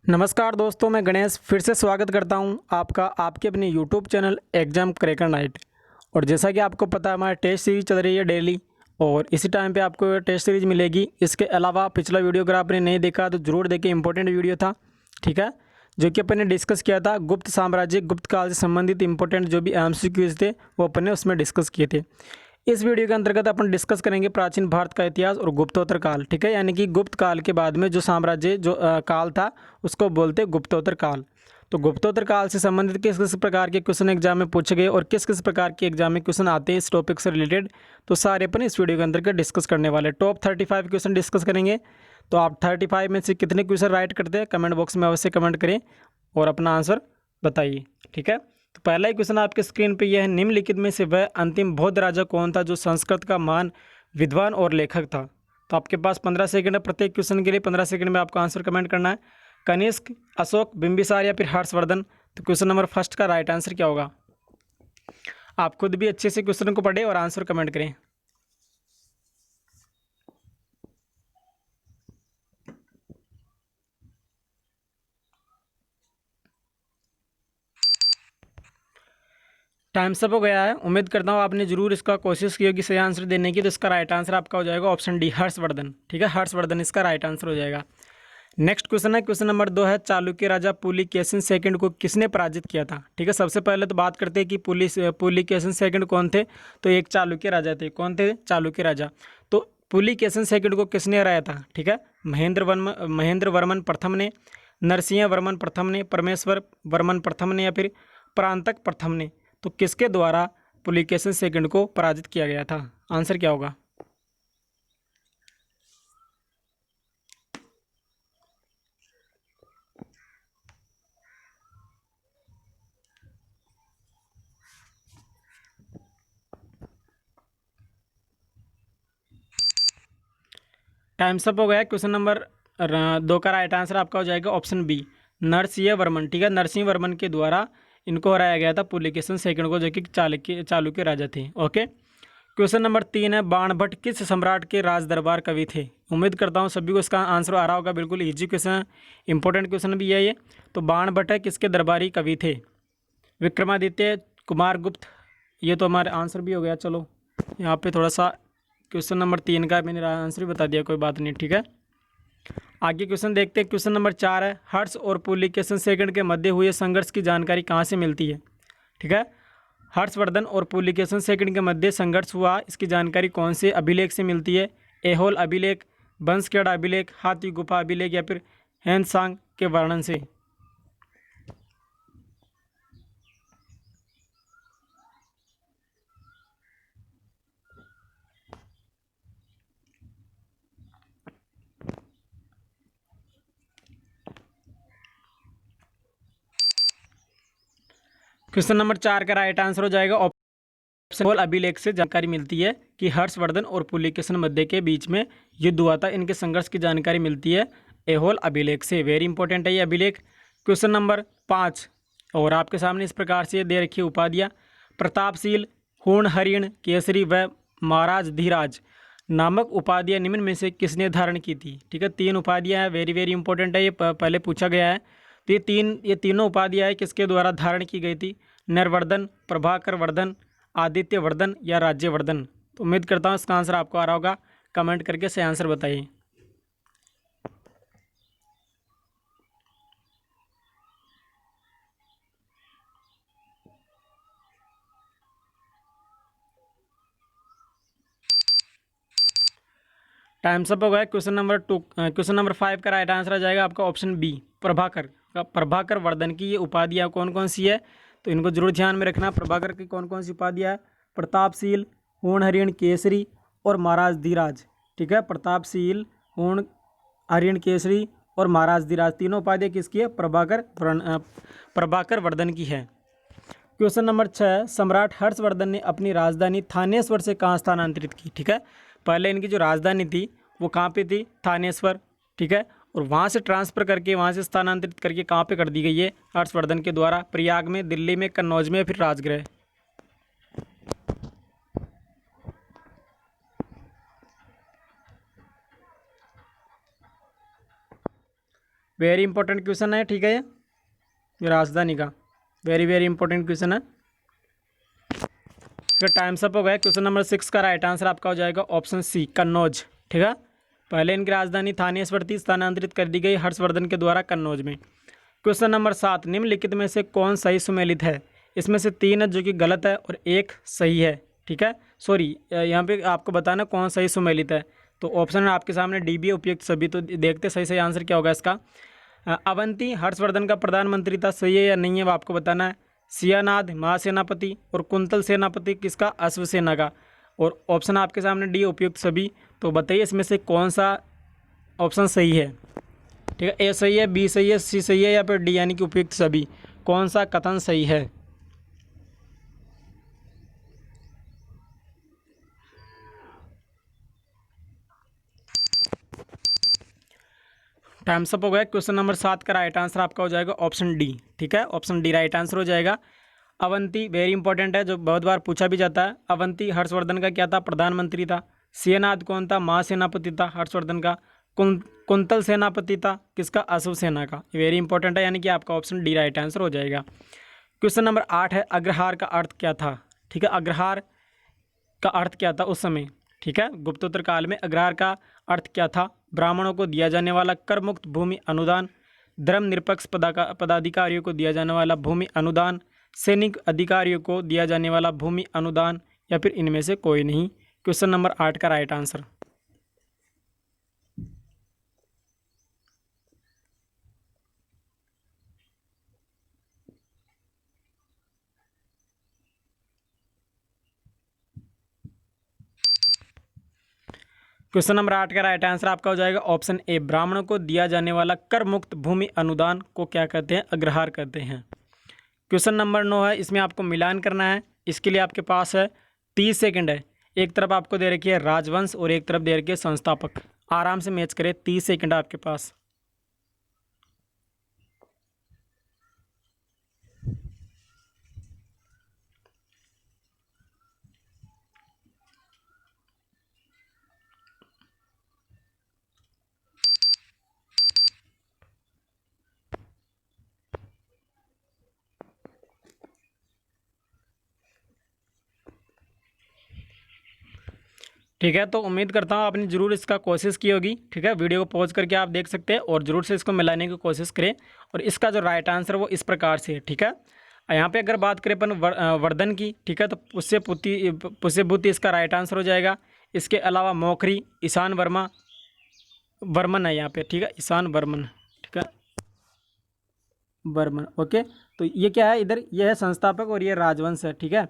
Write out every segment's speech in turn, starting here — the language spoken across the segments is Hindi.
नमस्कार दोस्तों, मैं गणेश फिर से स्वागत करता हूं आपका आपके अपने YouTube channel exam cracker night. और जैसा कि आपको पता है, हमारी टेस्ट सीरीज चल रही है डेली और इसी टाइम पे आपको टेस्ट सीरीज मिलेगी। इसके अलावा पिछला वीडियो अगर आपने नहीं देखा तो ज़रूर देखिए, इंपॉर्टेंट वीडियो था, ठीक है, जो कि अपन ने डिस्कस किया था गुप्त साम्राज्य, गुप्त काल से संबंधित इंपॉर्टेंट जो भी एमसीक्यूज थे वो अपन ने उसमें डिस्कस किए थे। इस वीडियो के अंतर्गत अपन डिस्कस करेंगे प्राचीन भारत का इतिहास और गुप्तोत्तर काल, ठीक है, यानी कि गुप्त काल के बाद में जो साम्राज्य जो काल था उसको बोलते हैं गुप्तोत्तर काल। तो गुप्तोत्तर काल से संबंधित किस किस प्रकार के क्वेश्चन एग्जाम में पूछे गए और किस किस प्रकार के एग्जाम में क्वेश्चन आते हैं इस टॉपिक से रिलेटेड, तो सारे अपन इस वीडियो के अंतर्गत डिस्कस करने वाले। टॉप 35 क्वेश्चन डिस्कस करेंगे। तो आप 35 में से कितने क्वेश्चन राइट करते हैं कमेंट बॉक्स में अवश्य कमेंट करें और अपना आंसर बताइए, ठीक है। तो पहला ही क्वेश्चन आपके स्क्रीन पे यह है, निम्नलिखित में से वह अंतिम बौद्ध राजा कौन था जो संस्कृत का महान विद्वान और लेखक था। तो आपके पास 15 सेकंड है, प्रत्येक क्वेश्चन के लिए 15 सेकंड में आपको आंसर कमेंट करना है। कनिष्क, अशोक, बिंबिसार या फिर हर्षवर्धन। तो क्वेश्चन नंबर फर्स्ट का राइट आंसर क्या होगा? आप खुद भी अच्छे से क्वेश्चन को पढ़ें और आंसर कमेंट करें। टाइम सब हो गया है। उम्मीद करता हूँ आपने जरूर इसका कोशिश की होगी सही आंसर देने की। तो इसका राइट आंसर आपका हो जाएगा ऑप्शन डी, हर्षवर्धन, ठीक है, हर्षवर्धन इसका राइट आंसर हो जाएगा। नेक्स्ट क्वेश्चन है, क्वेश्चन नंबर 2 है, चालुक्य राजा पुलिकेशिन सेकंड को किसने पराजित किया था? ठीक है, सबसे पहले तो बात करते हैं कि पुलिकेशिन सेकंड कौन थे। तो एक चालुक्य राजा थे। कौन थे? चालुक्य राजा। तो पुलिकेशिन सेकंड को किसने हराया था? ठीक है, महेंद्र वर्मन प्रथम ने, नरसिंह वर्मन प्रथम ने, परमेश्वर वर्मन प्रथम ने या फिर परांतक प्रथम ने। तो किसके द्वारा पुलिकेशिन सेकंड को पराजित किया गया था? आंसर क्या होगा? टाइम सब हो गया। क्वेश्चन नंबर 2 का राइट आंसर आपका हो जाएगा ऑप्शन बी, नरसिंह वर्मन, ठीक है, नरसिंह वर्मन के द्वारा इनको हराया गया था पुलिकेशिन सेकंड को, जो कि चालुक्य राजा थे। ओके, क्वेश्चन नंबर 3 है, बाणभट्ट किस सम्राट के राज दरबार कवि थे? उम्मीद करता हूँ सभी को इसका आंसर आ रहा होगा। बिल्कुल इजी क्वेश्चन है, इंपॉर्टेंट क्वेश्चन भी है ये। तो बाणभट्ट किसके दरबारी कवि थे? विक्रमादित्य, कुमारगुप्त। ये तो हमारे आंसर भी हो गया। चलो यहाँ पे थोड़ा सा क्वेश्चन नंबर 3 का मैंने आंसर भी बता दिया, कोई बात नहीं, ठीक है। आगे क्वेश्चन देखते हैं। क्वेश्चन नंबर 4 है, हर्ष और पुलिकेशिन सेकंड के मध्य हुए संघर्ष की जानकारी कहाँ से मिलती है? ठीक है, हर्षवर्धन और पुलिकेशिन सेकंड के मध्य संघर्ष हुआ, इसकी जानकारी कौन से अभिलेख से मिलती है? एहोल अभिलेख, बंसखेड़ा अभिलेख, हाथी गुफा अभिलेख या फिर हैंसांग के वर्णन से। क्वेश्चन नंबर 4 का राइट आंसर हो जाएगा ऑप्शन एहोल अभिलेख से जानकारी मिलती है कि हर्षवर्धन और पुलिकेशिन मध्य के बीच में युद्ध हुआ था। इनके संघर्ष की जानकारी मिलती है एहोल अभिलेख से। वेरी इंपॉर्टेंट है ये अभिलेख। क्वेश्चन नंबर 5, और आपके सामने इस प्रकार से दे रखी उपाधियाँ, प्रतापशील, हूण हरिण, केसरी व महाराज धीराज नामक उपाधियाँ निम्न में से किसने धारण की थी? ठीक है, 3 उपाधियाँ हैं। वेरी वेरी इंपॉर्टेंट है ये, पहले पूछा गया है। तो ये तीनों उपाधियाँ हैं, किसके द्वारा धारण की गई थी? नरवर्धन, प्रभाकर वर्धन, आदित्य वर्धन या राज्यवर्धन। तो उम्मीद करता हूँ इसका आंसर आपको आ रहा होगा। कमेंट करके सही आंसर बताइए। टाइम सब हो गया। क्वेश्चन नंबर 5 का राइट आंसर आ जाएगा आपका ऑप्शन बी, प्रभाकर। प्रभाकर वर्धन की ये उपाधियाँ कौन कौन सी है? तो इनको जरूर ध्यान में रखना। प्रभाकर की कौन कौन सी उपाधियाँ है? प्रतापशील, हूण हरिण केसरी और महाराज धीराज। ठीक है, प्रतापशील, हूण हरिण केसरी और महाराज धीराज, तीनों उपाधियाँ किसकी है? प्रभाकर वर्धन की है। क्वेश्चन नंबर 6, सम्राट हर्षवर्धन ने अपनी राजधानी थानेश्वर से कहाँ स्थानांतरित की? ठीक है, पहले इनकी जो राजधानी थी वो कहाँ पे थी? थानेश्वर, ठीक है, और वहाँ से ट्रांसफ़र करके, वहाँ से स्थानांतरित करके कहाँ पे कर दी गई है हर्षवर्धन के द्वारा? प्रयाग में, दिल्ली में, कन्नौज में या फिर राजगृह? वेरी इंपॉर्टेंट क्वेश्चन है, ठीक है। ये राजधानी का वेरी वेरी इंपॉर्टेंट क्वेश्चन है। टाइम्स अप हो गया। क्वेश्चन नंबर 6 का राइट आंसर आपका हो जाएगा ऑप्शन सी, कन्नौज, ठीक है। पहले इनकी राजधानी थानेश्वर थी, स्थानांतरित कर दी गई हर्षवर्धन के द्वारा कन्नौज में। क्वेश्चन नंबर 7, निम्नलिखित में से कौन सही सुमेलित है? इसमें से 3 है जो कि गलत है और 1 सही है, ठीक है। सॉरी, यहाँ पे आपको बताना कौन सही सुमेलित है। तो ऑप्शन आपके सामने डी बी उपयुक्त सभी। तो देखते सही सही आंसर क्या होगा इसका। अवंती हर्षवर्धन का प्रधानमंत्री था, सही है या नहीं है वो आपको बताना है। सियानाद महासेनापति और कुंतल सेनापति किसका? अश्वसेना का। और ऑप्शन आपके सामने डी उपयुक्त सभी। तो बताइए इसमें से कौन सा ऑप्शन सही है, ठीक है। ए सही है, बी सही है, सी सही है या फिर डी यानी कि उपयुक्त सभी, कौन सा कथन सही है? टाइम्स अप हो गया। क्वेश्चन नंबर 7 का राइट आंसर आपका हो जाएगा ऑप्शन डी, ठीक है। ऑप्शन डी राइट आंसर हो जाएगा। अवंती वेरी इंपॉर्टेंट है, जो बहुत बार पूछा भी जाता है। अवंती हर्षवर्धन का क्या था? प्रधानमंत्री था। सियानाद कौन था? महासेनापति था हर्षवर्धन का। कुंतल सेनापति था किसका? अश्व सेना का। वेरी इंपॉर्टेंट है, यानी कि आपका ऑप्शन डी राइट आंसर हो जाएगा। क्वेश्चन नंबर 8 है, अग्रहार का अर्थ क्या था? ठीक है, अग्रहार का अर्थ क्या था उस समय, ठीक है। गुप्तोत्तर काल में अग्रहार का अर्थ क्या था? ब्राह्मणों को दिया जाने वाला कर मुक्त भूमि अनुदान, धर्मनिरपेक्ष पदाधिकारियों को दिया जाने वाला भूमि अनुदान, सैनिक अधिकारियों को दिया जाने वाला भूमि अनुदान, या फिर इनमें से कोई नहीं। क्वेश्चन नंबर 8 का राइट आंसर। क्वेश्चन नंबर 8 का राइट आंसर आपका हो जाएगा ऑप्शन ए, ब्राह्मणों को दिया जाने वाला कर मुक्त भूमि अनुदान को क्या कहते हैं? अग्रहार कहते हैं। क्वेश्चन नंबर 9 है, इसमें आपको मिलान करना है। इसके लिए आपके पास है 30 सेकंड है। एक तरफ आपको दे रखी है राजवंश और एक तरफ दे रखी है संस्थापक। आराम से मैच करें, 30 सेकंड आपके पास। ठीक है, तो उम्मीद करता हूँ आपने ज़रूर इसका कोशिश की होगी, ठीक है। वीडियो को पॉज करके आप देख सकते हैं और ज़रूर से इसको मिलाने की कोशिश करें। और इसका जो राइट आंसर वो इस प्रकार से है, ठीक है। यहाँ पे अगर बात करें अपन वर्धन की, ठीक है, तो पुष्यभूति इसका राइट आंसर हो जाएगा। इसके अलावा मोखरी, ईशान वर्मन है यहाँ पे, ठीक है, ईशान वर्मन, ठीक है, वर्मन। ओके, तो ये क्या है इधर? ये है संस्थापक और ये राजवंश है, ठीक है।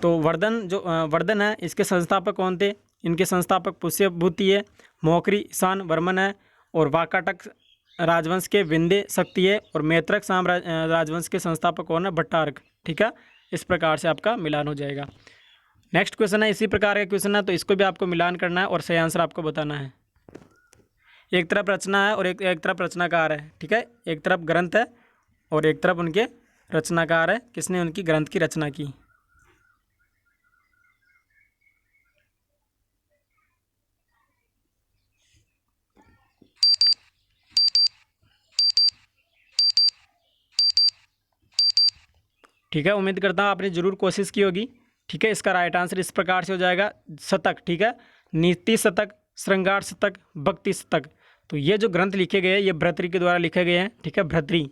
तो वर्धन है, इसके संस्थापक कौन थे? इनके संस्थापक पुष्यभूति है, मोखरी ईशान वर्मन है, और वाकाटक राजवंश के विंध्य शक्ति है, और मैत्रक राजवंश के संस्थापक कौन है? भट्टारक, ठीक है। इस प्रकार से आपका मिलान हो जाएगा। नेक्स्ट क्वेश्चन है, इसी प्रकार का क्वेश्चन है, तो इसको भी आपको मिलान करना है और सही आंसर आपको बताना है। एक तरफ रचना है और एक तरफ रचनाकार है, ठीक है। एक तरफ ग्रंथ है और एक तरफ उनके रचनाकार है, किसने उनकी ग्रंथ की रचना की। ठीक है, उम्मीद करता हूँ आपने जरूर कोशिश की होगी, ठीक है। इसका राइट आंसर इस प्रकार से हो जाएगा, शतक, ठीक है। नीति शतक, श्रृंगार शतक, भक्ति शतक। तो ये जो ग्रंथ लिखे गए हैं ये भर्तृ के द्वारा लिखे गए हैं, ठीक है, भर्तृ।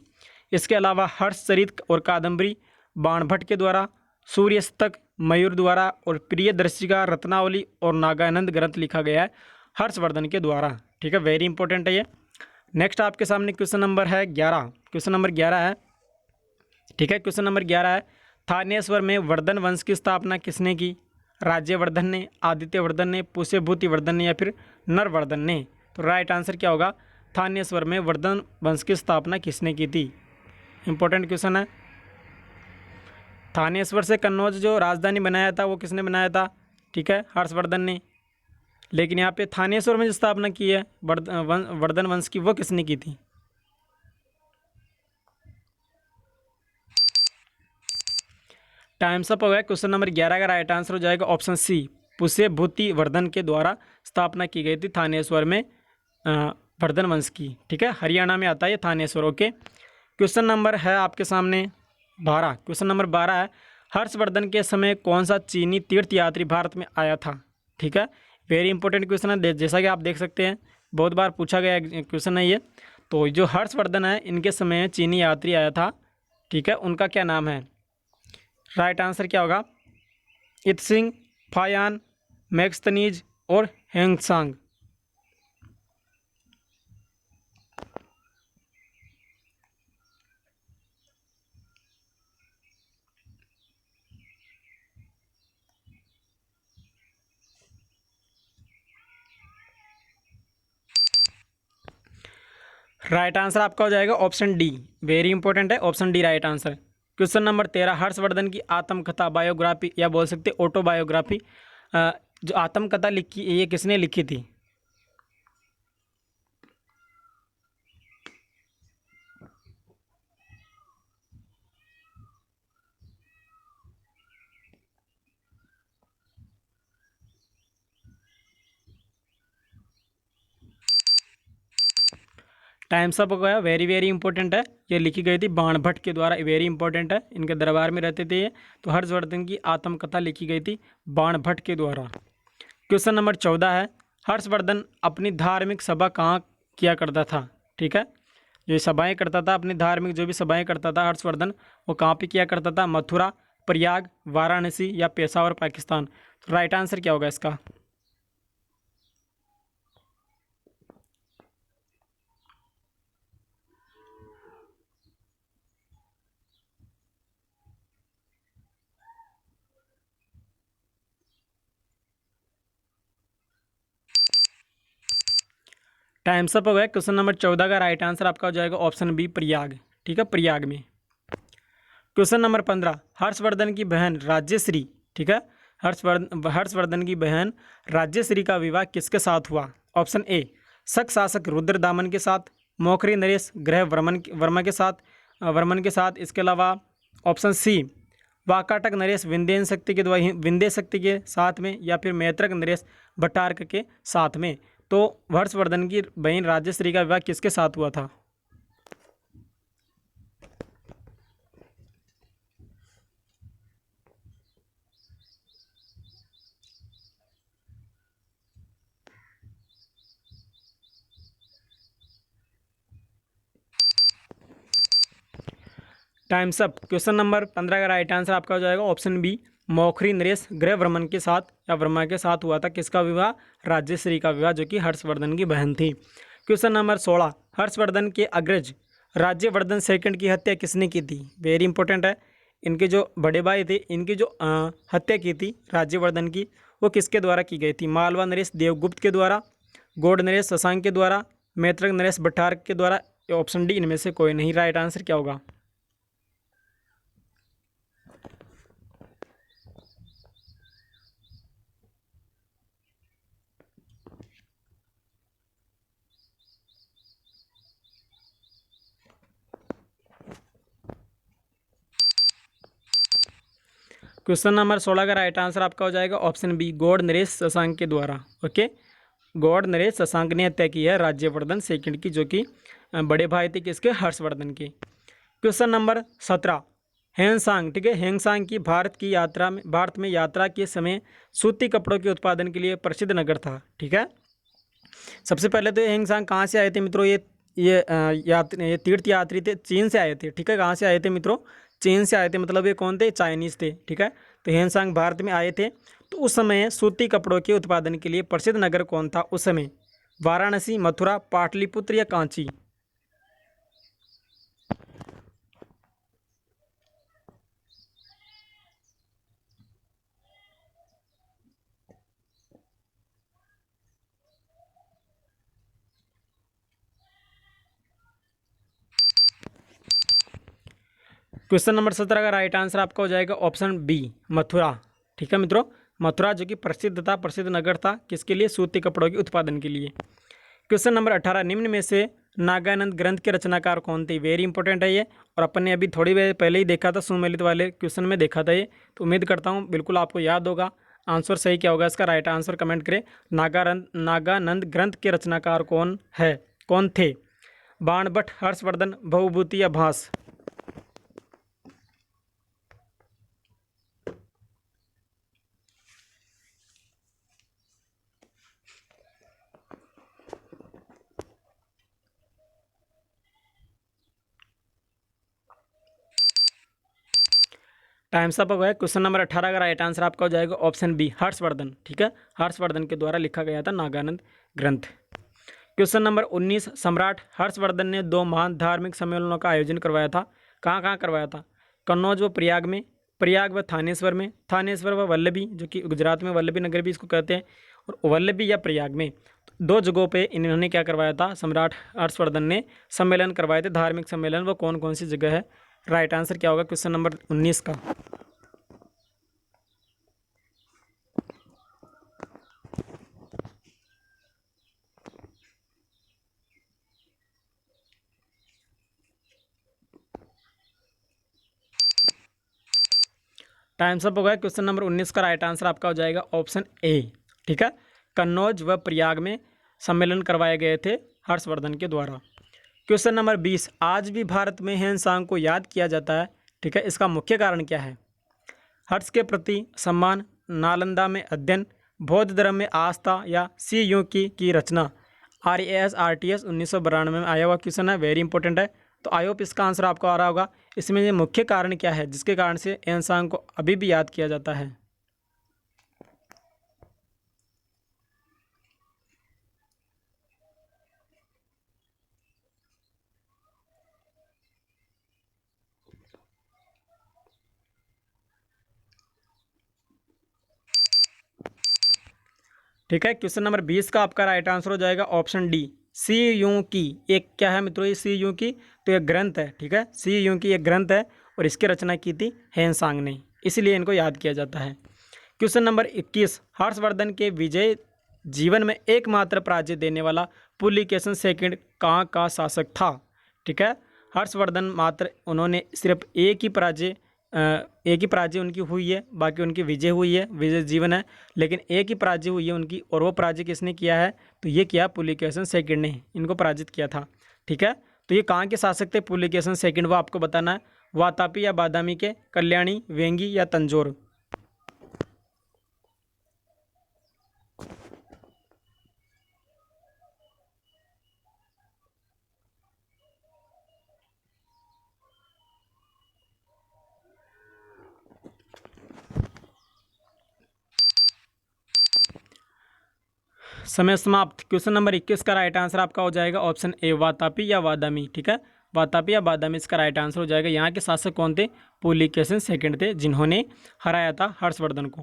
इसके अलावा हर्षचरित और कादम्बरी बाणभट्ट के द्वारा, सूर्य शतक मयूर द्वारा, और प्रियदर्शिका, रत्नावली और नागानंद ग्रंथ लिखा गया है हर्षवर्धन के द्वारा, ठीक है। वेरी इंपॉर्टेंट है ये। नेक्स्ट आपके सामने क्वेश्चन नंबर है 11। क्वेश्चन नंबर 11 है, ठीक है। क्वेश्चन नंबर 11 है, थानेश्वर में वर्धन वंश की स्थापना किसने की? राज्यवर्धन ने, आदित्यवर्धन ने, पुष्यभूतिवर्धन ने, या फिर नरवर्धन ने। तो राइट आंसर क्या होगा? थानेश्वर में वर्धन वंश की स्थापना किसने की थी? इंपॉर्टेंट क्वेश्चन है। थानेश्वर से कन्नौज जो राजधानी बनाया था वो किसने बनाया था? ठीक है, हर्षवर्धन ने। लेकिन यहाँ पे थानेश्वर में जो स्थापना की है वर्धन वंश की, वो किसने की थी? टाइम्स अप हो गया। क्वेश्चन नंबर 11 का राइट आंसर हो जाएगा ऑप्शन सी, पुष्यभूतिवर्धन के द्वारा स्थापना की गई थी थानेश्वर में वर्धन वंश की, ठीक है, हरियाणा में आता है ये थानेश्वर। ओके, क्वेश्चन नंबर है आपके सामने 12। क्वेश्चन नंबर 12 है, हर्षवर्धन के समय कौन सा चीनी तीर्थयात्री भारत में आया था? ठीक है, वेरी इंपॉर्टेंट क्वेश्चन है, जैसा कि आप देख सकते हैं बहुत बार पूछा गया क्वेश्चन है ये। तो जो हर्षवर्धन है इनके समय चीनी यात्री आया था, ठीक है, उनका क्या नाम है? राइट आंसर क्या होगा? इत्सिंग, फायान, मैक्सतनीज और हेंगसांग। राइट आंसर आपका हो जाएगा ऑप्शन डी, वेरी इंपॉर्टेंट है, option D right answer. Question number 13, Harshvardhan की आत्मकथा बायोग्राफी या बोल सकते ऑटोबायोग्राफी, जो आत्मकथा लिखी ये किसने लिखी थी? टाइम्स अप हो गया, वेरी वेरी इंपॉर्टेंट है, ये लिखी गई थी बाणभट्ट के द्वारा, वेरी इंपॉर्टेंट है, इनके दरबार में रहते थे ये। तो हर्षवर्धन की आत्मकथा लिखी गई थी बाणभट्ट के द्वारा। क्वेश्चन नंबर 14 है, हर्षवर्धन अपनी धार्मिक सभा कहाँ किया करता था? ठीक है, जो सभाएं करता था, अपनी धार्मिक जो भी सभाएं करता था हर्षवर्धन, वो कहाँ पे किया करता था? मथुरा, प्रयाग, वाराणसी या पेशावर, पाकिस्तान। तो राइट आंसर क्या होगा इसका? टाइम्स अप हो गया। क्वेश्चन नंबर 14 का राइट आंसर आपका हो जाएगा ऑप्शन बी, प्रयाग। ठीक है, प्रयाग में। क्वेश्चन नंबर 15, हर्षवर्धन की बहन राज्यश्री, ठीक है, हर्षवर्धन की बहन राज्यश्री का विवाह किसके साथ हुआ? ऑप्शन ए, शक शासक रुद्रदामन के साथ, मौखरी नरेश ग्रह वर्मन के साथ। इसके अलावा ऑप्शन सी, वाकाटक नरेश विंध्य शक्ति के साथ में, या फिर मैत्रक नरेश भट्टारक के साथ में। तो हर्षवर्धन की बहन राज्यश्री का विवाह किसके साथ हुआ था? Times up. क्वेश्चन नंबर 15 का राइट आंसर आपका हो जाएगा ऑप्शन बी, मौखरी नरेश ग्रह वर्मन के साथ या वर्मा के साथ हुआ था। किसका विवाह? राज्यश्री का विवाह, जो कि हर्षवर्धन की बहन थी। क्वेश्चन नंबर 16, हर्षवर्धन के अग्रज राज्यवर्धन सेकंड की हत्या किसने की थी? वेरी इंपॉर्टेंट है, इनके जो बड़े भाई थे इनकी जो हत्या की थी राज्यवर्धन की, वो किसके द्वारा की गई थी? मालवा नरेश देवगुप्त के द्वारा, गौड़ नरेश शशांक के द्वारा, मैत्रक नरेश भट्टारक के द्वारा, ऑप्शन डी इनमें से कोई नहीं। राइट आंसर क्या होगा? क्वेश्चन नंबर 16 का राइट आंसर आपका हो जाएगा ऑप्शन बी, गौड़ नरेश शशांक के द्वारा। ओके, गौड़ नरेश शशांक ने हत्या की है राज्यवर्धन सेकंड की, जो कि बड़े भाई थे किसके? हर्षवर्धन के। क्वेश्चन नंबर 17, हेंगसांग, ठीक है, हेंगसांग की भारत में यात्रा के समय सूती कपड़ों के उत्पादन के लिए प्रसिद्ध नगर था। ठीक है, सबसे पहले तो हेंगसांग कहाँ से आए थे मित्रों? ये तीर्थ यात्री थे, चीन से आए थे। ठीक है, कहाँ से आए थे मित्रों? चीन से आए थे, मतलब ये कौन थे? चाइनीज़ थे। ठीक है, तो हेंगसांग भारत में आए थे। तो उस समय सूती कपड़ों के उत्पादन के लिए प्रसिद्ध नगर कौन था उस समय? वाराणसी, मथुरा, पाटलिपुत्र या कांची? क्वेश्चन नंबर 17 का राइट आंसर आपका हो जाएगा ऑप्शन बी, मथुरा। ठीक है मित्रों, मथुरा जो कि प्रसिद्ध नगर था किसके लिए? सूती कपड़ों के उत्पादन के लिए। क्वेश्चन नंबर 18, निम्न में से नागानंद ग्रंथ के रचनाकार कौन थे? वेरी इंपॉर्टेंट है ये, और अपन ने अभी थोड़ी देर पहले ही देखा था, सुमेलित वाले क्वेश्चन में देखा था ये। तो उम्मीद करता हूँ बिल्कुल आपको याद होगा। आंसर सही क्या होगा इसका? राइट आंसर कमेंट करें। नागानंद ग्रंथ के रचनाकार कौन है? कौन थे? बाणभट्ट, हर्षवर्धन, भवभूति या भास? टाइम्स अप हो गया। क्वेश्चन नंबर 18 का राइट आंसर आपका हो जाएगा ऑप्शन बी, हर्षवर्धन। ठीक है, हर्षवर्धन के द्वारा लिखा गया था नागानंद ग्रंथ। क्वेश्चन नंबर 19, सम्राट हर्षवर्धन ने 2 महान धार्मिक सम्मेलनों का आयोजन करवाया था। कहाँ कहाँ करवाया था? कन्नौज व प्रयाग में, प्रयाग व थानेश्वर में, थानेश्वर व वल्लभी, जो कि गुजरात में वल्लभी नगर भी इसको कहते हैं, और वल्लभी या प्रयाग में, 2 जगहों पे इन्होंने क्या करवाया था? सम्राट हर्षवर्धन ने सम्मेलन करवाए थे, धार्मिक सम्मेलन। वो कौन कौन सी जगह है? राइट आंसर क्या होगा क्वेश्चन नंबर 19 का? टाइम्स अप हो गया। क्वेश्चन नंबर 19 का राइट आंसर आपका हो जाएगा ऑप्शन ए। ठीक है, कन्नौज व प्रयाग में सम्मेलन करवाए गए थे हर्षवर्धन के द्वारा। क्वेश्चन नंबर 20, आज भी भारत में ह्वेनसांग को याद किया जाता है। ठीक है, इसका मुख्य कारण क्या है? हर्ष के प्रति सम्मान, नालंदा में अध्ययन, बौद्ध धर्म में आस्था, या सी यू की रचना। RAS RTS 1992 में आया हुआ क्वेश्चन है, वेरी इंपॉर्टेंट है। तो आई होप इसका आंसर आपको आ रहा होगा। इसमें ये मुख्य कारण क्या है जिसके कारण से ह्वेनसांग को अभी भी याद किया जाता है? ठीक है, क्वेश्चन नंबर 20 का आपका राइट आंसर हो जाएगा ऑप्शन डी, सी यू की। एक क्या है मित्रों? ये सी यू की तो एक ग्रंथ है। ठीक है, सी यू की एक ग्रंथ है और इसकी रचना की थी ह्वेनसांग ने, इसीलिए इनको याद किया जाता है। क्वेश्चन नंबर 21, हर्षवर्धन के विजय जीवन में एकमात्र पराजय देने वाला पुलिकेशन सेकंड कहाँ का शासक था? ठीक है, हर्षवर्धन मात्र उन्होंने सिर्फ एक ही पराजय उनकी हुई है, बाकी उनकी विजय हुई है, विजय जीवन है, लेकिन एक ही पराजय हुई है उनकी, और वो पराजय किसने किया है? तो ये किया पुलिकेशन सेकंड ने, इनको पराजित किया था। ठीक है, तो ये कहाँ के शासक थे पुलिकेशन सेकंड? वो आपको बताना है। वातापी या बादामी के, कल्याणी, वेंगी या तंजौर? समय समाप्त। क्वेश्चन नंबर 21 का राइट आंसर आपका हो जाएगा ऑप्शन ए, वातापी या बादामी। ठीक है, वातापी या बादामी इसका राइट आंसर हो जाएगा। यहाँ के शासक कौन थे? पुलिकेशन सेकंड थे, जिन्होंने हराया था हर्षवर्धन को।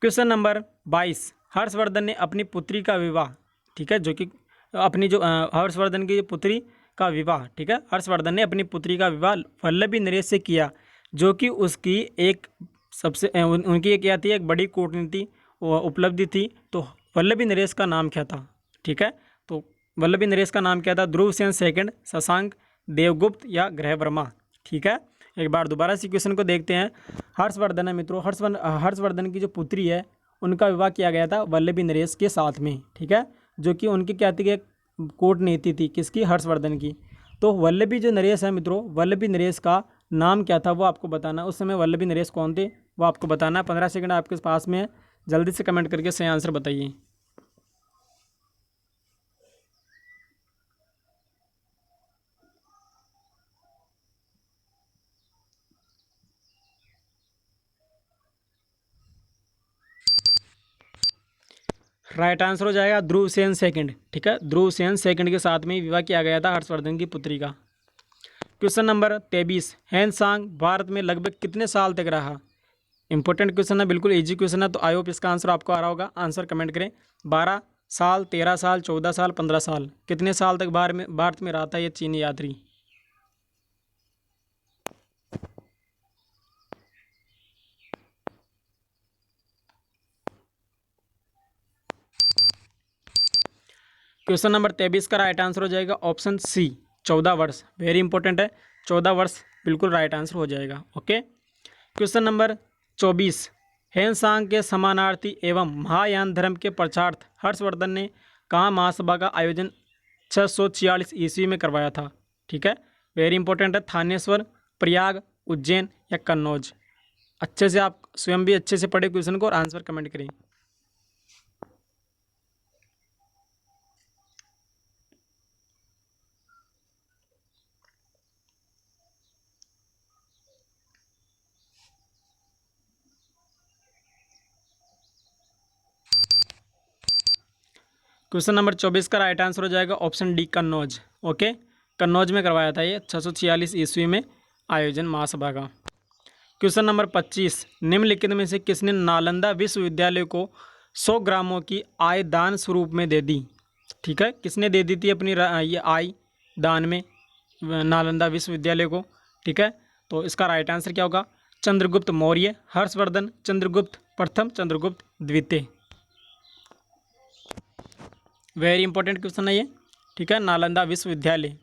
क्वेश्चन नंबर 22, हर्षवर्धन ने अपनी पुत्री का विवाह, ठीक है, जो कि अपनी जो हर्षवर्धन की पुत्री का विवाह, ठीक है, हर्षवर्धन ने अपनी पुत्री का विवाह वल्लभी नरेश से किया, जो कि उसकी एक सबसे उनकी एक क्या थी? एक बड़ी कूटनीति उपलब्धि थी। तो वल्लभी नरेश का नाम क्या था? ठीक है, तो वल्लभी नरेश का नाम क्या था? ध्रुवसेन सेकंड, शशांक, देवगुप्त या ग्रहवर्मा? ठीक है, एक बार दोबारा से क्वेश्चन को देखते हैं। हर्षवर्धन है मित्रों, हर्षवर्धन की जो पुत्री है उनका विवाह किया गया था वल्लभी नरेश के साथ में। ठीक है, जो कि उनकी क्या थी? एक कूटनीति थी, किसकी? हर्षवर्धन की। तो वल्लभी जो नरेश है मित्रों, वल्लभी नरेश का नाम क्या था वो आपको बताना। उस समय वल्लभी नरेश कौन थे वो आपको बताना। 15 सेकंड आपके पास में है, जल्दी से कमेंट करके सही आंसर बताइए। राइट आंसर हो जाएगा ध्रुवसेन सेकंड। ठीक है, ध्रुवसेन सेकंड के साथ में विवाह किया गया था हर्षवर्धन की पुत्री का। क्वेश्चन नंबर 23, ह्वेनसांग भारत में लगभग कितने साल तक रहा? इंपॉर्टेंट क्वेश्चन है, बिल्कुल इजी क्वेश्चन है। तो आई होप इसका आंसर आपको आ रहा होगा। आंसर कमेंट करें। 12 साल, 13 साल, 14 साल, 15 साल, कितने साल तक भारत में रहा था ये चीनी यात्री? क्वेश्चन नंबर 23 का राइट आंसर हो जाएगा ऑप्शन सी, 14 वर्ष। वेरी इंपॉर्टेंट है, 14 वर्ष बिल्कुल राइट आंसर हो जाएगा। ओके, क्वेश्चन नंबर 24, ह्वेनसांग के समानार्थी एवं महायान धर्म के प्रचारार्थ हर्षवर्धन ने कहाँ महासभा का आयोजन 646 ईस्वी में करवाया था। ठीक है, वेरी इंपॉर्टेंट है। थानेश्वर, प्रयाग, उज्जैन या कन्नौज। अच्छे से आप स्वयं भी अच्छे से पढ़े क्वेश्चन को और आंसर कमेंट करें। क्वेश्चन नंबर 24 का राइट आंसर हो जाएगा option D, Kannauj. Okay, Kannauj में करवाया था ये 646 ईस्वी में आयोजन महासभा का। क्वेश्चन नंबर 25, निम्नलिखित में से किसने नालंदा विश्वविद्यालय को 100 ग्रामों की आय दान स्वरूप में दे दी? ठीक है, किसने दे दी थी अपनी ये आय दान में नालंदा विश्वविद्यालय को? ठीक है, तो इसका राइट आंसर क्या होगा? चंद्रगुप्त मौर्य, हर्षवर्धन, चंद्रगुप्त प्रथम, चंद्रगुप्त द्वितीय। वेरी इंपॉर्टेंट क्वेश्चन है ये। ठीक है, नालंदा विश्वविद्यालय।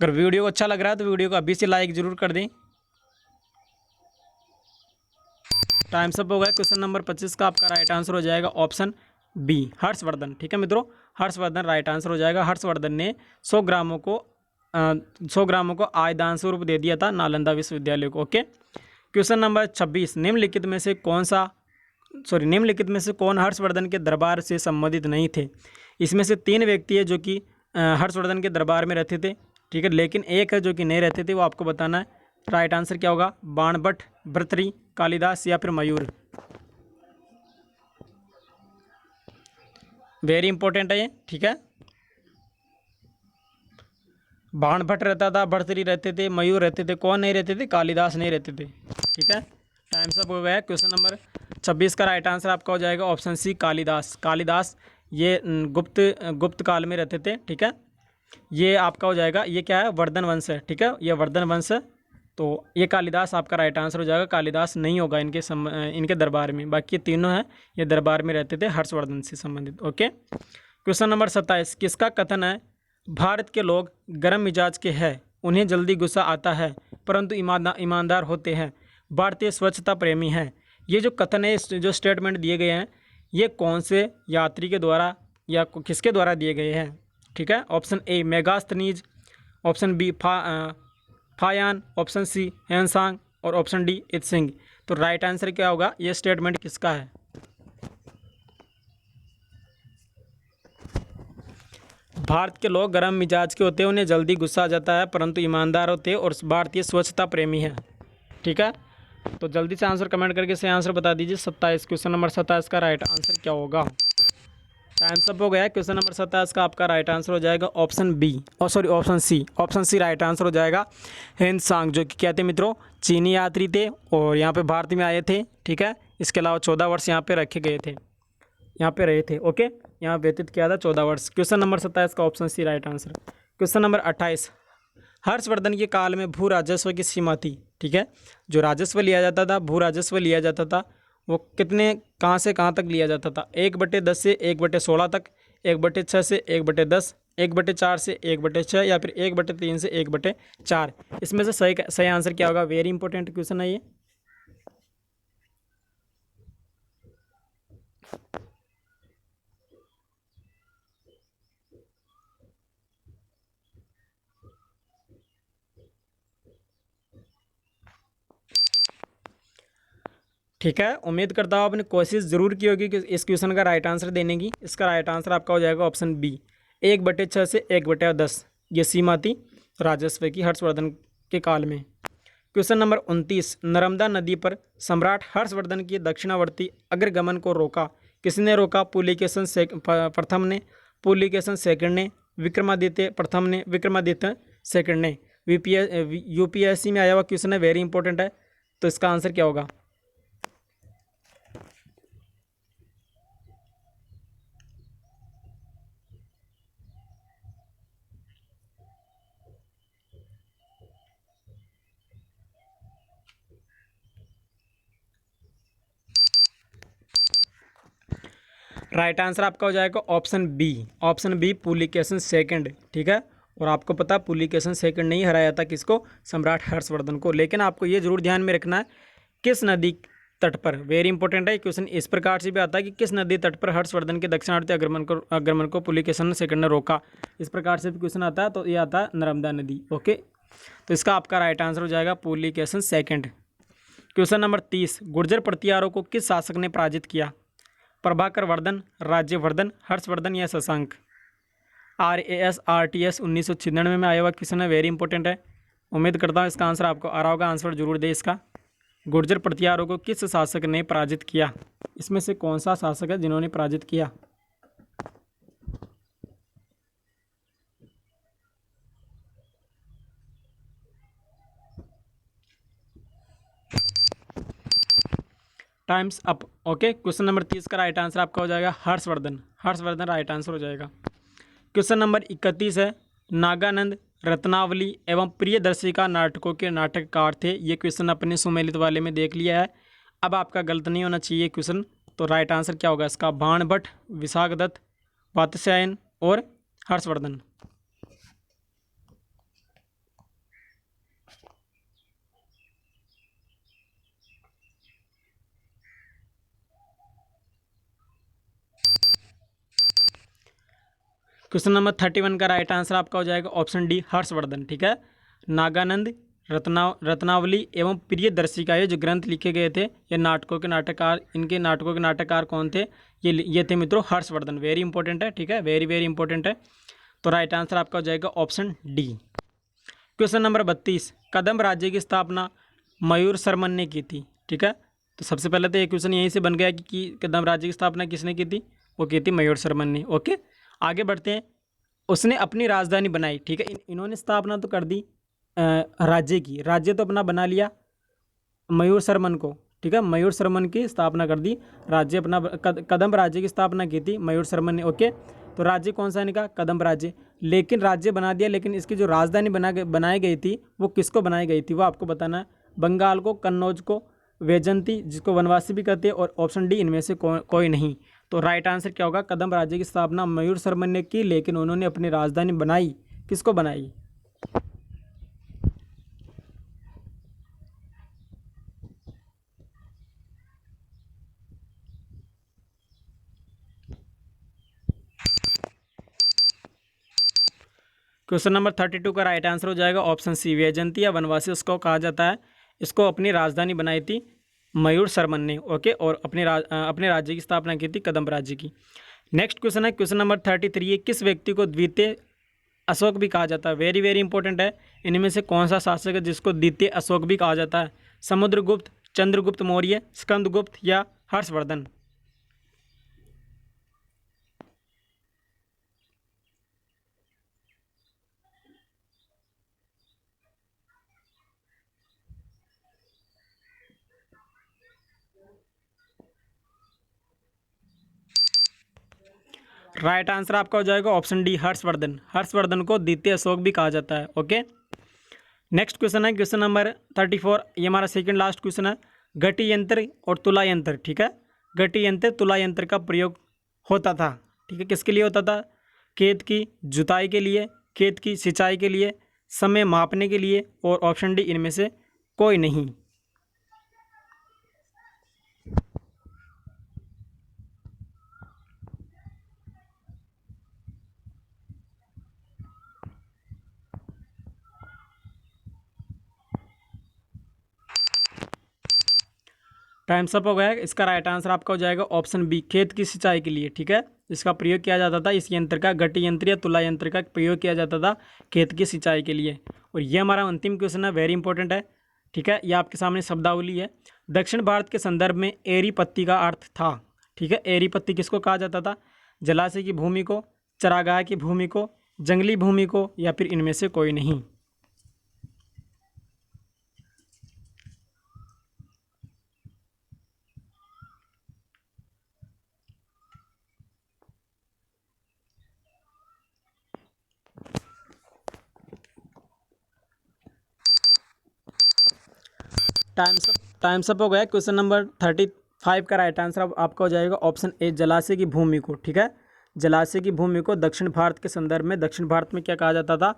अगर वीडियो को अच्छा लग रहा है तो वीडियो को अभी से लाइक जरूर कर दें। टाइम सब हो गया। क्वेश्चन नंबर 25 का आपका राइट आंसर हो जाएगा ऑप्शन बी, हर्षवर्धन। ठीक है मित्रों, हर्षवर्धन राइट आंसर हो जाएगा। हर्षवर्धन ने 100 ग्रामों को आय दान स्वरूप दे दिया था नालंदा विश्वविद्यालय को। ओके, क्वेश्चन नंबर 26, निम्नलिखित में से कौन हर्षवर्धन के दरबार से संबंधित नहीं थे? इसमें से 3 व्यक्ति है जो कि हर्षवर्धन के दरबार में रहते थे। ठीक है, लेकिन एक है जो कि नहीं रहते थे, वो आपको बताना है। राइट आंसर क्या होगा? बाणभट्ट, भर्तृहरि, कालिदास या फिर मयूर। वेरी इंपॉर्टेंट है ये। ठीक है, बाणभट्ट रहता था, भर्तृहरि रहते थे, मयूर रहते थे, कौन नहीं रहते थे? कालिदास नहीं रहते थे। ठीक है, टाइम सब हो गया। क्वेश्चन नंबर 26 का राइट आंसर आपका हो जाएगा ऑप्शन सी, कालिदास। कालिदास ये गुप्त काल में रहते थे। ठीक है, ये आपका हो जाएगा, ये क्या है? वर्धन वंश है। ठीक है, ये वर्धन वंश है, तो ये कालिदास आपका राइट आंसर हो जाएगा। कालिदास नहीं होगा इनके दरबार में, बाकी तीनों हैं ये दरबार में रहते थे हर्षवर्धन से संबंधित। ओके, क्वेश्चन नंबर 27, किसका कथन है भारत के लोग गर्म मिजाज के हैं, उन्हें जल्दी गुस्सा आता है परंतु ईमानदार होते हैं, भारतीय स्वच्छता प्रेमी हैं? ये जो कथन है, जो स्टेटमेंट दिए गए हैं, ये कौन से यात्री के द्वारा या किसके द्वारा दिए गए हैं? ठीक है, option A Megasthenes, option B Faxian, option C Xuanzang और ऑप्शन डी इत्सिंग। तो राइट आंसर क्या होगा? ये स्टेटमेंट किसका है? भारत के लोग गर्म मिजाज के होते हैं, उन्हें जल्दी गुस्सा आ जाता है परंतु ईमानदार होते हैं और भारतीय स्वच्छता प्रेमी है। ठीक है, तो जल्दी से आंसर कमेंट करके सही आंसर बता दीजिए। 27, क्वेश्चन नंबर 27 का राइट आंसर क्या होगा? टाइम सब हो गया। क्वेश्चन नंबर 27 का आपका राइट आंसर हो जाएगा option B, option C. Option C right answer हो जाएगा। हैंसांग, जो कि क्या थे मित्रों? चीनी यात्री थे और यहाँ पे भारत में आए थे। ठीक है, इसके अलावा 14 वर्ष यहाँ पे रखे गए थे, यहाँ पे रहे थे। ओके, यहाँ व्यतीत किया था 14 वर्ष। क्वेश्चन नंबर 27 का option C right answer. Question number 28, Harshavardhana के काल में भू राजस्व की सीमा थी। ठीक है, जो राजस्व लिया जाता था, भू राजस्व लिया जाता था, वो कितने, कहाँ से कहाँ तक लिया जाता था? 1/10 से 1/16 तक, 1/6 से 1/10, 1/4 से 1/6 या फिर 1/3 से 1/4। इसमें से सही आंसर क्या होगा? वेरी इंपॉर्टेंट क्वेश्चन है ये। ठीक है, उम्मीद करता हूँ आपने कोशिश ज़रूर की होगी कि इस क्वेश्चन का राइट आंसर देने की। इसका राइट आंसर आपका हो जाएगा ऑप्शन बी, 1/6 से 1/10 ये सीमा थी राजस्व की हर्षवर्धन के काल में। क्वेश्चन नंबर 29, नर्मदा नदी पर सम्राट हर्षवर्धन की दक्षिणावर्ती अग्रगमन को रोका? किसने रोका? पुलिकेशन प्रथम ने, पुलिकेशन सेकंड ने, विक्रमादित्य प्रथम ने, विक्रमादित्य सेकंड ने। यूपीएससी में आया हुआ क्वेश्चन है, वेरी इंपॉर्टेंट है। तो इसका आंसर क्या होगा? राइट आंसर आपका हो जाएगा ऑप्शन बी, पुलिकेशन सेकंड। ठीक है, और आपको पता पुलिकेशन सेकंड नहीं हराया था किसको? सम्राट हर्षवर्धन को। लेकिन आपको ये जरूर ध्यान में रखना है किस नदी तट पर। वेरी इंपॉर्टेंट है क्वेश्चन। इस प्रकार से भी आता है कि किस नदी तट पर हर्षवर्धन के दक्षिणार्थी आक्रमण को पुलिकेशन सेकंड ने रोका। इस प्रकार से भी क्वेश्चन आता है, तो ये आता है नर्मदा नदी। ओके, तो इसका आपका राइट आंसर हो जाएगा Pulakeshin second. Question number 30, Gurjara प्रतिहारों को किस शासक ने पराजित किया? प्रभाकर वर्धन, राज्यवर्धन, हर्षवर्धन या शशांक? RAS RTS 1996 में आया हुआ क्वेश्चन है, वेरी इंपॉर्टेंट है। उम्मीद करता हूँ इसका आंसर आपको आ रहा होगा, आंसर जरूर दे इसका। गुर्जर प्रतिहारों को किस शासक ने पराजित किया? इसमें से कौन सा शासक है जिन्होंने पराजित किया? Times up. Okay, question number 30 का राइट आंसर आपका हो जाएगा हर्षवर्धन। हर्षवर्धन राइट आंसर हो जाएगा। क्वेश्चन नंबर 31 है, नागानंद, रत्नावली एवं प्रियदर्शिका नाटकों के नाटककार थे। ये क्वेश्चन अपने सुमेलित वाले में देख लिया है। अब आपका गलत नहीं होना चाहिए क्वेश्चन, तो राइट आंसर क्या होगा इसका? बाणभट्ट, विशाखदत्त, वात्स्यायन और हर्षवर्धन। क्वेश्चन नंबर 31 का राइट आंसर आपका हो जाएगा ऑप्शन डी, हर्षवर्धन। ठीक है, नागानंद, रत्नावली एवं प्रियदर्शिका, ये जो ग्रंथ लिखे गए थे, ये नाटकों के नाटककार, इनके नाटकों के नाटककार कौन थे? ये थे मित्रों हर्षवर्धन। वेरी इंपॉर्टेंट है। ठीक है, वेरी वेरी इंपॉर्टेंट है। तो राइट आंसर आपका हो जाएगा ऑप्शन डी। क्वेश्चन नंबर 32, कदम्ब राज्य की स्थापना मयूर शर्मन ने की थी। ठीक है, तो सबसे पहले तो ये क्वेश्चन यहीं से बन गया कि कदम्ब राज्य की स्थापना किसने की थी? वो की थी मयूर शर्मन ने। ओके, आगे बढ़ते हैं। उसने अपनी राजधानी बनाई। ठीक है, इन्होंने स्थापना तो कर दी राज्य की, राज्य तो अपना बना लिया मयूर शर्मन को। ठीक है, मयूर शर्मन की स्थापना कर दी, राज्य अपना कदम्ब राज्य की स्थापना की थी मयूर शर्मन ने। ओके, तो राज्य कौन सा इनका? कदम्ब राज्य। लेकिन राज्य बना दिया, लेकिन इसकी जो राजधानी बनाई गई थी वो किसको बनाई गई थी, वो आपको बताना है। बंगाल को, कन्नौज को, वैजंती जिसको वनवासी भी कहते हैं, और ऑप्शन डी इनमें से कोई नहीं। तो राइट आंसर क्या होगा? कदम्ब राज्य की स्थापना मयूर शर्मन ने की, लेकिन उन्होंने अपनी राजधानी बनाई, किसको बनाई? क्वेश्चन नंबर 32 का राइट आंसर हो जाएगा ऑप्शन सी, वैजंती या वनवासी उसको कहा जाता है। इसको अपनी राजधानी बनाई थी मयूर शर्मन ने। ओके, और अपने राज्य की स्थापना की थी कदम्ब राज्य की। नेक्स्ट क्वेश्चन है क्वेश्चन नंबर 33, किस व्यक्ति को द्वितीय अशोक भी कहा जाता है? वेरी वेरी इंपॉर्टेंट है। इनमें से कौन सा शासक है जिसको द्वितीय अशोक भी कहा जाता है? समुद्रगुप्त, चंद्रगुप्त मौर्य, स्कंदगुप्त या हर्षवर्धन? राइट आंसर आपका हो जाएगा ऑप्शन डी, हर्षवर्धन। हर्षवर्धन को द्वितीय अशोक भी कहा जाता है। ओके, नेक्स्ट क्वेश्चन है क्वेश्चन नंबर 34। ये हमारा सेकंड लास्ट क्वेश्चन है, घटी यंत्र और तुला यंत्र। ठीक है, घटी यंत्र तुला यंत्र का प्रयोग होता था। ठीक है, किसके लिए होता था? खेत की जुताई के लिए, खेत की सिंचाई के लिए, समय मापने के लिए, और ऑप्शन डी इनमें से कोई नहीं। टाइम्स अप हो गया। इसका राइट आंसर आपका हो जाएगा ऑप्शन बी, खेत की सिंचाई के लिए। ठीक है, इसका प्रयोग किया जाता था, इस यंत्र का, घटी यंत्र या तुला यंत्र का प्रयोग किया जाता था खेत की सिंचाई के लिए। और ये हमारा अंतिम क्वेश्चन है, वेरी इंपॉर्टेंट है। ठीक है, ये आपके सामने शब्दावली है। दक्षिण भारत के संदर्भ में एरी पत्ती का अर्थ था। ठीक है, एरी पत्ती किसको कहा जाता था? जलाशय की भूमि को, चरागाह की भूमि को, जंगली भूमि को, या फिर इनमें से कोई नहीं। टाइम्स अप हो गया। क्वेश्चन नंबर 35 का राइट आंसर आपका हो जाएगा ऑप्शन ए, जलाशय की भूमि को। ठीक है, जलाशय की भूमि को दक्षिण भारत के संदर्भ में, दक्षिण भारत में क्या कहा जाता था?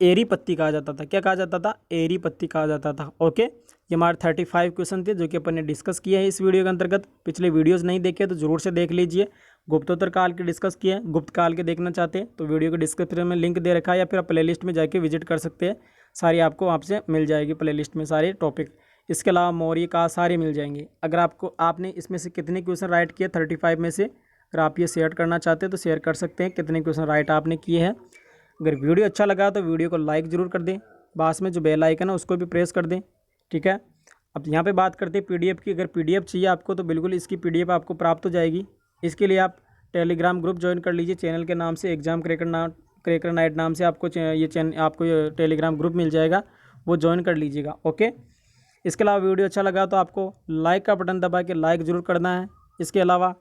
एरी पत्ती कहा जाता था। क्या कहा जाता था? एरी पत्ती कहा जाता था। ओके, ये हमारे 35 क्वेश्चन थे जो कि अपन ने डिस्कस किए हैं इस वीडियो के अंतर्गत। पिछले वीडियोस नहीं देखे तो जरूर से देख लीजिए। गुप्तोत्तर काल के डिस्कस किए हैं, गुप्त काल के देखना चाहते हैं तो वीडियो के डिस्क्रिप्शन में लिंक दे रखा है, या फिर आप प्लेलिस्ट में जाके विजिट कर सकते हैं। सारी आपको वहाँ से मिल जाएगी प्लेलिस्ट में सारे टॉपिक। इसके अलावा मौर्य काल सारे मिल जाएंगे। अगर आपने इसमें से कितने क्वेश्चन राइट किए 35 में से, अगर आप ये शेयर करना चाहते हैं तो शेयर कर सकते हैं कितने क्वेश्चन राइट आपने किए हैं। अगर वीडियो अच्छा लगा तो वीडियो को लाइक ज़रूर कर दें, पास में जो बेल आइकन है उसको भी प्रेस कर दें। ठीक है, अब यहाँ पे बात करते हैं पीडीएफ की। अगर पीडीएफ चाहिए आपको तो बिल्कुल इसकी पीडीएफ आपको प्राप्त हो जाएगी। इसके लिए आप टेलीग्राम ग्रुप ज्वाइन कर लीजिए चैनल के नाम से, एग्जाम क्रैकर नाइट नाम से आपको ये टेलीग्राम ग्रुप मिल जाएगा, वो ज्वाइन कर लीजिएगा। ओके, इसके अलावा वीडियो अच्छा लगा तो आपको लाइक का बटन दबा के लाइक ज़रूर करना है। इसके अलावा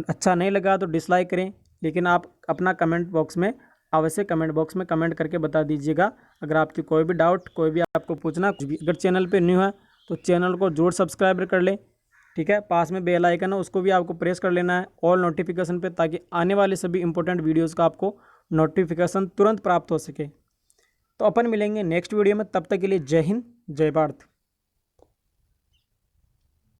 अच्छा नहीं लगा तो डिसलाइक करें, लेकिन आप अपना कमेंट बॉक्स में अवश्य कमेंट करके बता दीजिएगा। अगर आपकी कोई भी डाउट, कोई भी आपको पूछना कुछ भी, अगर चैनल पे न्यू है तो चैनल को जरूर सब्सक्राइब कर लें। ठीक है, पास में बेल आइकन है उसको भी आपको प्रेस कर लेना है ऑल नोटिफिकेशन पे, ताकि आने वाले सभी इंपॉर्टेंट वीडियोज़ का आपको नोटिफिकेशन तुरंत प्राप्त हो सके। तो अपन मिलेंगे नेक्स्ट वीडियो में, तब तक के लिए जय हिंद, जय भारत।